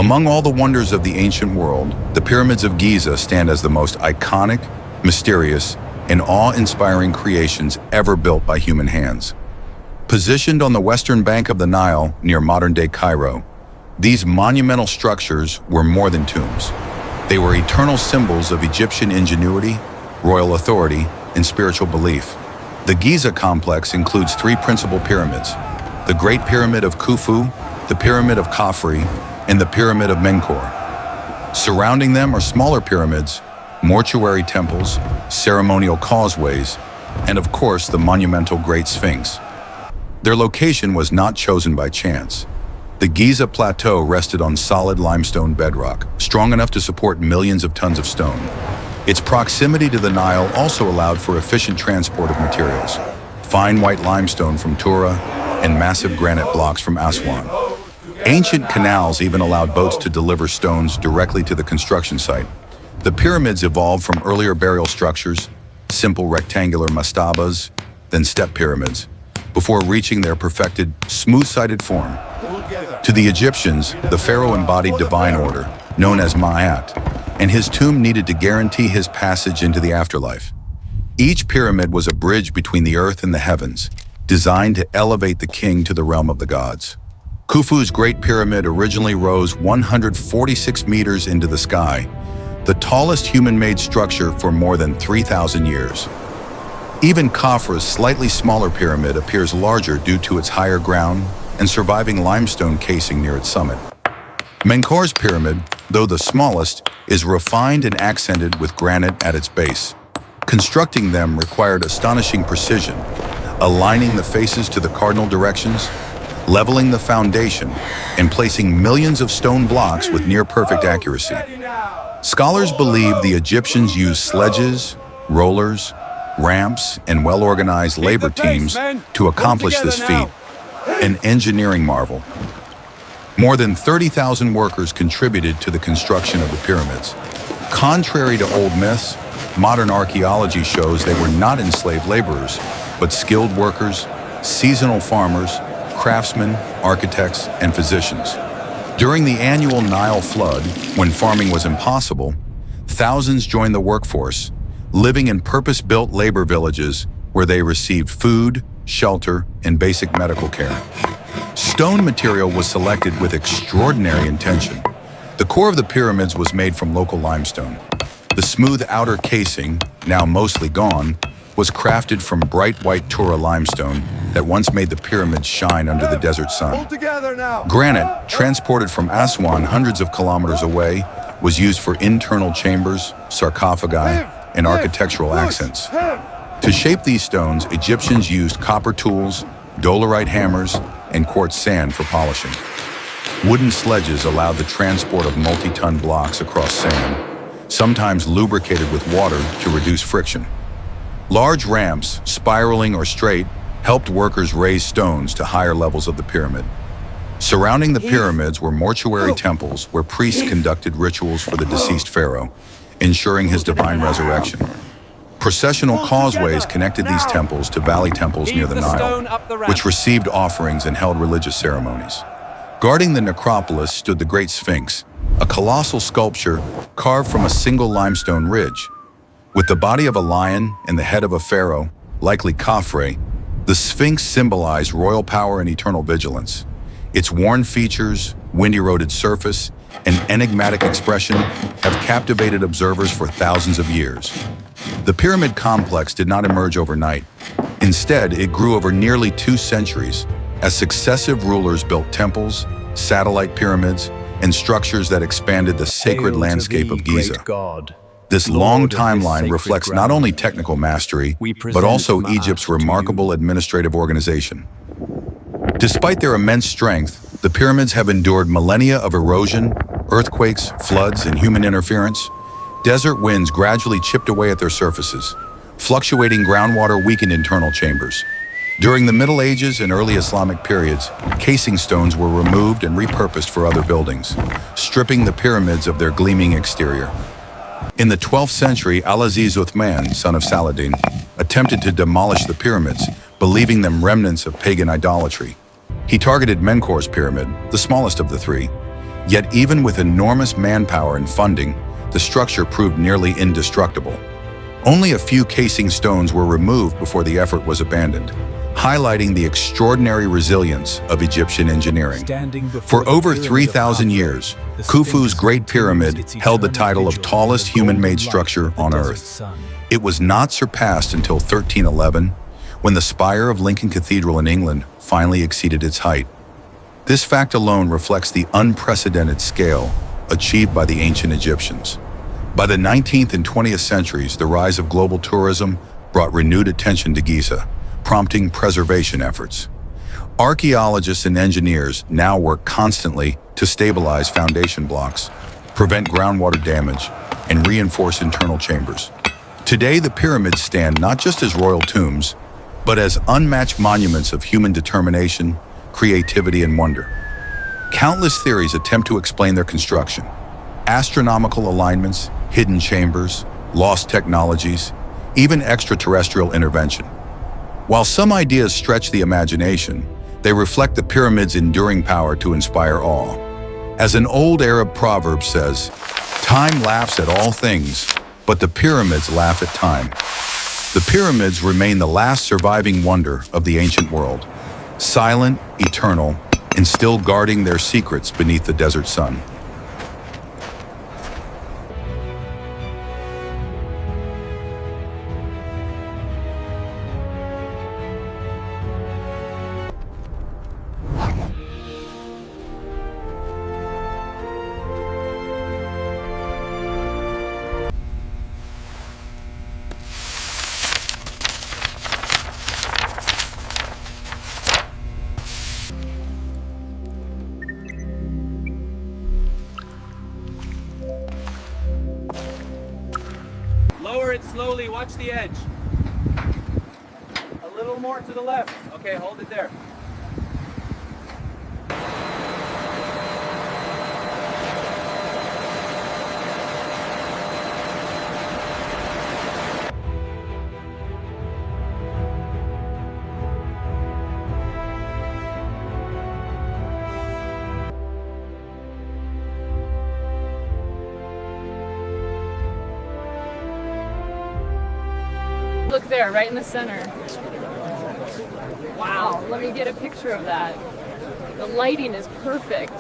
Among all the wonders of the ancient world, the Pyramids of Giza stand as the most iconic, mysterious, and awe-inspiring creations ever built by human hands. Positioned on the western bank of the Nile near modern-day Cairo, these monumental structures were more than tombs. They were eternal symbols of Egyptian ingenuity, royal authority, and spiritual belief. The Giza complex includes three principal pyramids: the Great Pyramid of Khufu, the Pyramid of Khafre, and the Pyramid of Menkaure. Surrounding them are smaller pyramids, mortuary temples, ceremonial causeways, and of course the monumental Great Sphinx. Their location was not chosen by chance. The Giza Plateau rested on solid limestone bedrock, strong enough to support millions of tons of stone. Its proximity to the Nile also allowed for efficient transport of materials: fine white limestone from Tura and massive granite blocks from Aswan. Ancient canals even allowed boats to deliver stones directly to the construction site. The pyramids evolved from earlier burial structures, simple rectangular mastabas, then step pyramids, before reaching their perfected, smooth-sided form. To the Egyptians, the pharaoh embodied divine order, known as Ma'at, and his tomb needed to guarantee his passage into the afterlife. Each pyramid was a bridge between the earth and the heavens, designed to elevate the king to the realm of the gods. Khufu's Great Pyramid originally rose 146 meters into the sky, the tallest human-made structure for more than 3,000 years. Even Khafre's slightly smaller pyramid appears larger due to its higher ground and surviving limestone casing near its summit. Menkaure's pyramid, though the smallest, is refined and accented with granite at its base. Constructing them required astonishing precision, aligning the faces to the cardinal directions, leveling the foundation, and placing millions of stone blocks with near-perfect accuracy. Scholars believe the Egyptians used sledges, rollers, ramps, and well-organized labor teams to accomplish this feat, an engineering marvel. More than 30,000 workers contributed to the construction of the pyramids. Contrary to old myths, modern archaeology shows they were not enslaved laborers, but skilled workers, seasonal farmers, craftsmen, architects, and physicians. During the annual Nile flood, when farming was impossible, thousands joined the workforce, living in purpose-built labor villages where they received food, shelter, and basic medical care. Stone material was selected with extraordinary intention. The core of the pyramids was made from local limestone. The smooth outer casing, now mostly gone, was crafted from bright white Tura limestone that once made the pyramids shine under the desert sun. Granite, transported from Aswan hundreds of kilometers away, was used for internal chambers, sarcophagi, and architectural accents. To shape these stones, Egyptians used copper tools, dolerite hammers, and quartz sand for polishing. Wooden sledges allowed the transport of multi-ton blocks across sand, sometimes lubricated with water to reduce friction. Large ramps, spiraling or straight, helped workers raise stones to higher levels of the pyramid. Surrounding the pyramids were mortuary temples where priests conducted rituals for the deceased pharaoh, ensuring his divine resurrection. Processional causeways connected these temples to valley temples near the Nile, which received offerings and held religious ceremonies. Guarding the necropolis stood the Great Sphinx, a colossal sculpture carved from a single limestone ridge. With the body of a lion and the head of a pharaoh, likely Khafre, the Sphinx symbolized royal power and eternal vigilance. Its worn features, wind-eroded surface, and enigmatic expression have captivated observers for thousands of years. The pyramid complex did not emerge overnight. Instead, it grew over nearly 2 centuries as successive rulers built temples, satellite pyramids, and structures that expanded the sacred landscape of Giza. This long timeline reflects not only technical mastery, but also Egypt's remarkable administrative organization. Despite their immense strength, the pyramids have endured millennia of erosion, earthquakes, floods, and human interference. Desert winds gradually chipped away at their surfaces. Fluctuating groundwater weakened internal chambers. During the Middle Ages and early Islamic periods, casing stones were removed and repurposed for other buildings, stripping the pyramids of their gleaming exterior. In the 12th century, Al-Aziz Uthman, son of Saladin, attempted to demolish the pyramids, believing them remnants of pagan idolatry. He targeted Menkaure's pyramid, the smallest of the three. Yet even with enormous manpower and funding, the structure proved nearly indestructible. Only a few casing stones were removed before the effort was abandoned, highlighting the extraordinary resilience of Egyptian engineering. For over 3,000 years, Khufu's Great Pyramid held the title of tallest human-made structure on Earth. It was not surpassed until 1311, when the spire of Lincoln Cathedral in England finally exceeded its height. This fact alone reflects the unprecedented scale achieved by the ancient Egyptians. By the 19th and 20th centuries, the rise of global tourism brought renewed attention to Giza, prompting preservation efforts. Archaeologists and engineers now work constantly to stabilize foundation blocks, prevent groundwater damage, and reinforce internal chambers. Today, the pyramids stand not just as royal tombs, but as unmatched monuments of human determination, creativity, and wonder. Countless theories attempt to explain their construction. Astronomical alignments, hidden chambers, lost technologies, even extraterrestrial intervention. While some ideas stretch the imagination, they reflect the pyramid's enduring power to inspire awe. As an old Arab proverb says, "Time laughs at all things, but the pyramids laugh at time." The pyramids remain the last surviving wonder of the ancient world, silent, eternal, and still guarding their secrets beneath the desert sun. Lower it slowly, watch the edge. A little more to the left. Okay, hold it there. Look there, right in the center. Wow, let me get a picture of that. The lighting is perfect.